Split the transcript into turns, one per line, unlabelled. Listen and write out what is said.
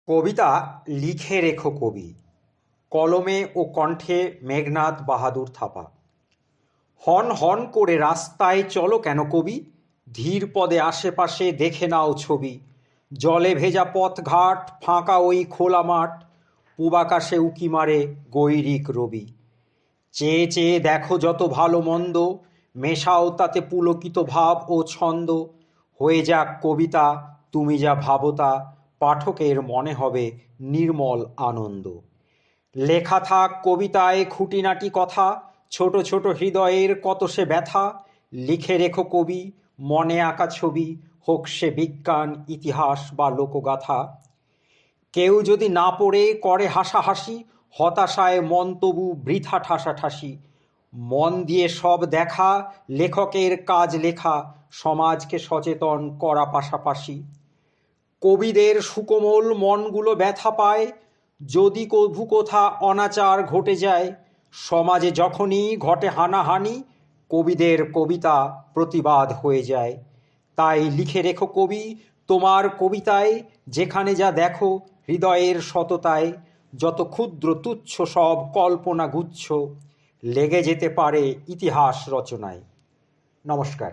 কবিতা লিখে রেখো কবি। কলমে ও কণ্ঠে মেঘনাদ বাহাদুর থাপা। হন হন করে রাস্তায় চলো কেন কবি, ধীর পদে আশেপাশে দেখে নাও ছবি। জলে ভেজা পথঘাট, ফাঁকা ওই খোলা মাঠ, পূবাকাশে উকি মারে গৈরিক রবি। চেয়ে চেয়ে দেখো যত ভালো মন্দ, মেশাও তাতে পুলকিত ভাব ও ছন্দ। হয়ে যাক কবিতা তুমি যা ভাবতা, পাঠকের মনে হবে নির্মল আনন্দ। লেখা থাক কবিতায় খুঁটিনাটি কথা, ছোট ছোট হৃদয়ের কত সে ব্যথা। লিখে রেখো কবি মনে আঁকা ছবি, হোক সে বিজ্ঞান, ইতিহাস বা লোকগাথা। কেউ যদি না পড়ে করে হাসাহাসি, হতাশায় মন তবু বৃথা ঠাসাঠাসি। মন দিয়ে সব দেখা, লেখকের কাজ লেখা, সমাজকে সচেতন করা পাশাপাশি। কবিদের সুকোমল মনগুলো ব্যথা পায়, যদি কভু কোথা অনাচার ঘটে যায়। সমাজে যখনই ঘটে হানাহানি, কবিদের কবিতা প্রতিবাদ হয়ে যায়। তাই লিখে রেখো কবি তোমার কবিতায়, যেখানে যা দেখো হৃদয়ের সততায়। যত ক্ষুদ্র তুচ্ছ সব কল্পনা গুচ্ছ, লেগে যেতে পারে ইতিহাস রচনায়। নমস্কার।